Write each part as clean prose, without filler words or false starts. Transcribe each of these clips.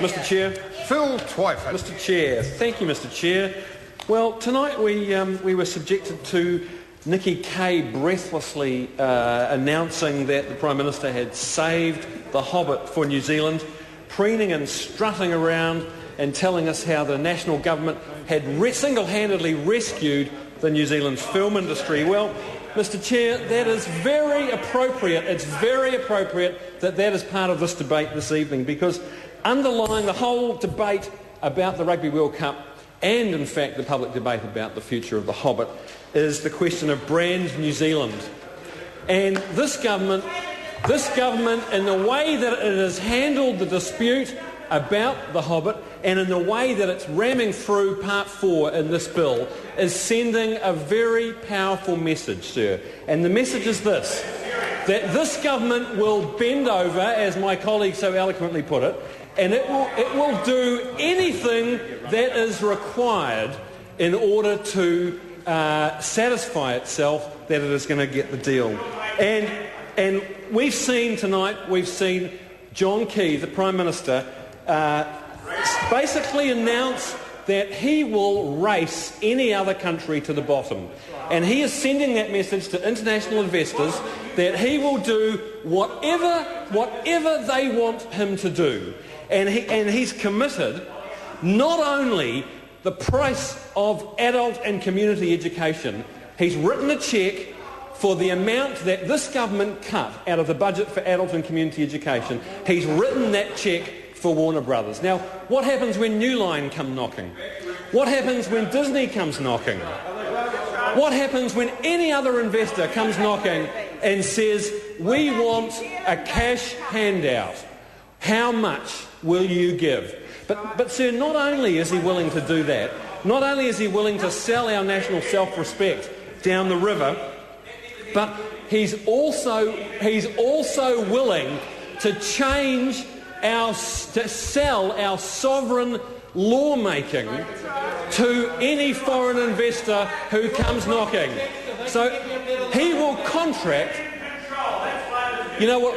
Mr. Chair. Phil Twyford. Mr. Chair. Thank you, Mr. Chair. Well, tonight we were subjected to Nikki Kaye breathlessly announcing that the Prime Minister had saved the Hobbit for New Zealand, preening and strutting around and telling us how the national government had single-handedly rescued the New Zealand film industry. Well, Mr. Chair, that is very appropriate. It's very appropriate that that is part of this debate this evening, because underlying the whole debate about the Rugby World Cup and, in fact, the public debate about the future of the Hobbit is the question of brand New Zealand. And this government, in the way that it has handled the dispute about the Hobbit and in the way that it's ramming through Part 4 in this bill, is sending a very powerful message, sir. And the message is this, that this government will bend over, as my colleague so eloquently put it, and it will do anything that is required in order to satisfy itself that it is going to get the deal. And we've seen tonight, John Key, the Prime Minister, basically announce that he will race any other country to the bottom. And he is sending that message to international investors that he will do whatever they want him to do. And he's committed not only the price of adult and community education, he's written a cheque for the amount that this government cut out of the budget for adult and community education. He's written that cheque for Warner Brothers. Now, what happens when New Line come knocking? What happens when Disney comes knocking? What happens when any other investor comes knocking and says, we want a cash handout? How much will you give? But sir, not only is he willing to do that, not only is he willing to sell our national self-respect down the river, but he's also willing to sell our sovereign lawmaking to any foreign investor who comes knocking. So he will contract. You know what?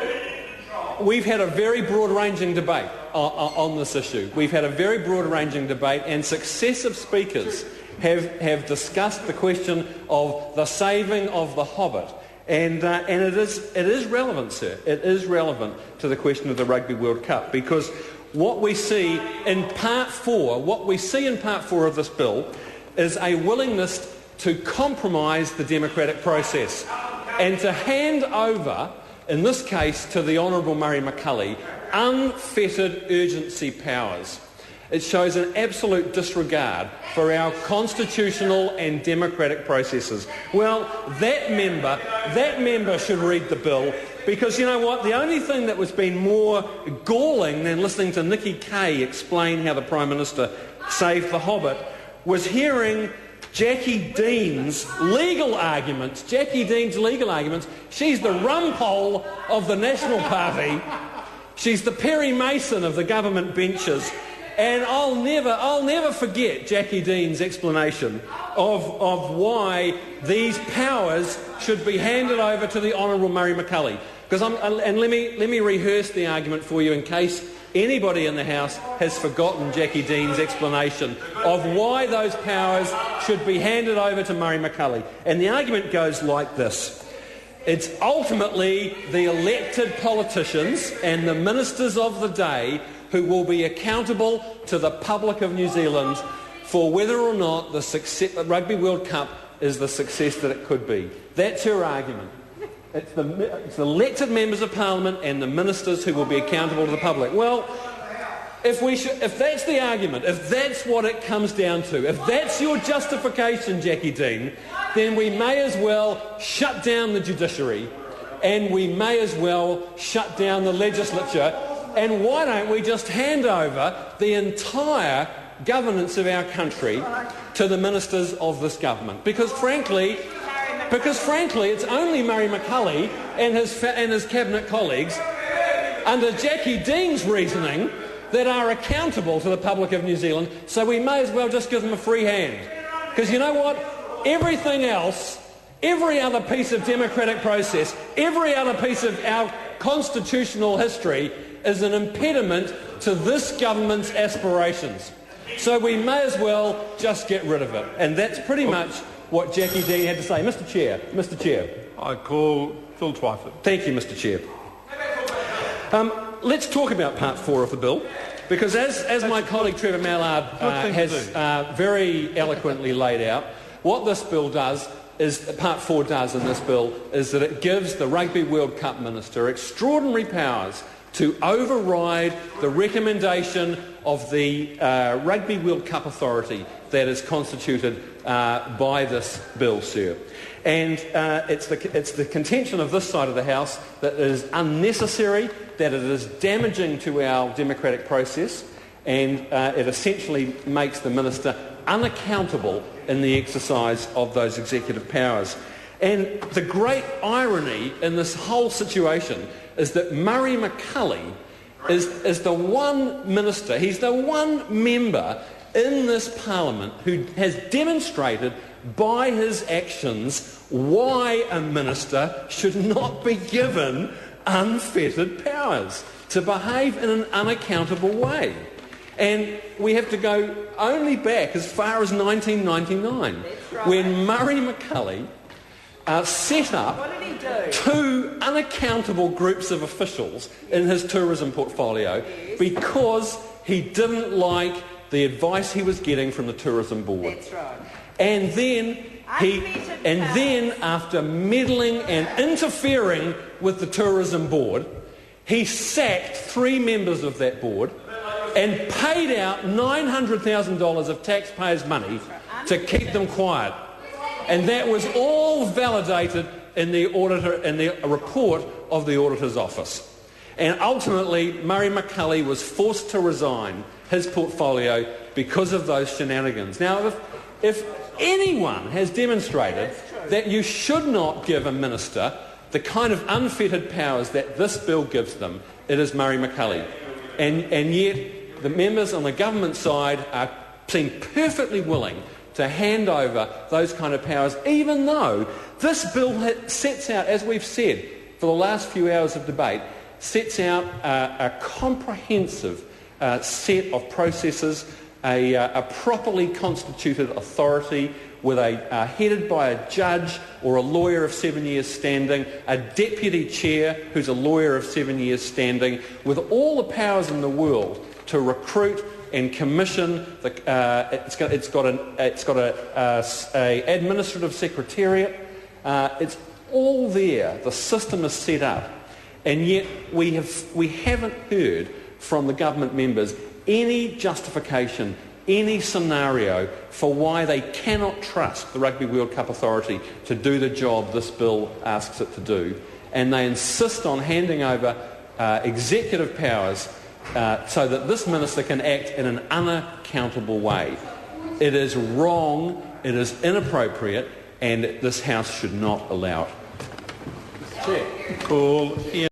We've had a very broad-ranging debate on this issue. We've had a very broad-ranging debate, and successive speakers have discussed the question of the saving of the Hobbit. And it is relevant, sir. It is relevant to the question of the Rugby World Cup, because what we see in Part 4 of this bill is a willingness to compromise the democratic process and to hand over, in this case to the Honourable Murray McCully, unfettered urgency powers. It shows an absolute disregard for our constitutional and democratic processes. Well, that member should read the bill, because you know what? The only thing that was been more galling than listening to Nikki Kaye explain how the Prime Minister saved the Hobbit was hearing Jackie Dean's legal arguments. She's the rumpole of the National Party. She's the Perry Mason of the government benches. And I'll never forget Jackie Dean's explanation of why these powers should be handed over to the Honourable Murray McCully. And let me rehearse the argument for you in case anybody in the House has forgotten Jackie Dean's explanation of why those powers should be handed over to Murray McCully. And the argument goes like this. It's ultimately the elected politicians and the ministers of the day who will be accountable to the public of New Zealand for whether or not the Rugby World Cup is the success that it could be. That's her argument. It's the elected members of Parliament and the ministers who will be accountable to the public. Well, if that's the argument, if that's what it comes down to, if that's your justification, Jackie Dean, then we may as well shut down the judiciary and we may as well shut down the legislature. And why don't we just hand over the entire governance of our country to the ministers of this government? Because frankly, it's only Murray McCully and his cabinet colleagues, under Jackie Dean's reasoning, that are accountable to the public of New Zealand. So we may as well just give them a free hand. Because you know what? Everything else, every other piece of democratic process, every other piece of our constitutional history is an impediment to this government's aspirations. So we may as well just get rid of it. And that's pretty much what Jackie Dean had to say. Mr Chair. I call Phil Twyford. Thank you, Mr Chair. Let's talk about Part 4 of the bill, because as my colleague Trevor Mallard has very eloquently laid out, what this bill does is, Part 4 does in this bill, is that it gives the Rugby World Cup Minister extraordinary powers to override the recommendation of the Rugby World Cup Authority that is constituted by this bill, sir. And it's the contention of this side of the House that it is unnecessary, that it is damaging to our democratic process, and it essentially makes the Minister unaccountable in the exercise of those executive powers. And the great irony in this whole situation is that Murray McCulley is the one minister, he's the one member in this Parliament who has demonstrated by his actions why a minister should not be given unfettered powers to behave in an unaccountable way. And we have to go only back as far as 1999, when Murray McCulley set up two unaccountable groups of officials in his tourism portfolio because he didn't like the advice he was getting from the tourism board. That's right. And then after meddling and interfering with the tourism board, he sacked 3 members of that board and paid out $900,000 of taxpayers' money to keep them quiet. And that was all validated in the report of the auditor's office. And ultimately, Murray McCulley was forced to resign his portfolio because of those shenanigans. Now, if anyone has demonstrated that you should not give a minister the kind of unfettered powers that this bill gives them, it is Murray McCulley. And yet, the members on the government side seem perfectly willing to hand over those kind of powers, even though this bill sets out, as we've said for the last few hours of debate, sets out a comprehensive set of processes, a properly constituted authority with headed by a judge or a lawyer of 7 years standing, a deputy chair who's a lawyer of 7 years standing, with all the powers in the world to recruit and commission. It's got a administrative secretariat. It's all there. The system is set up, and yet we haven't heard from the government members any justification, any scenario for why they cannot trust the Rugby World Cup Authority to do the job this bill asks it to do, and they insist on handing over executive powers so that this minister can act in an unaccountable way. It is wrong, it is inappropriate, and this House should not allow it. Call Ian.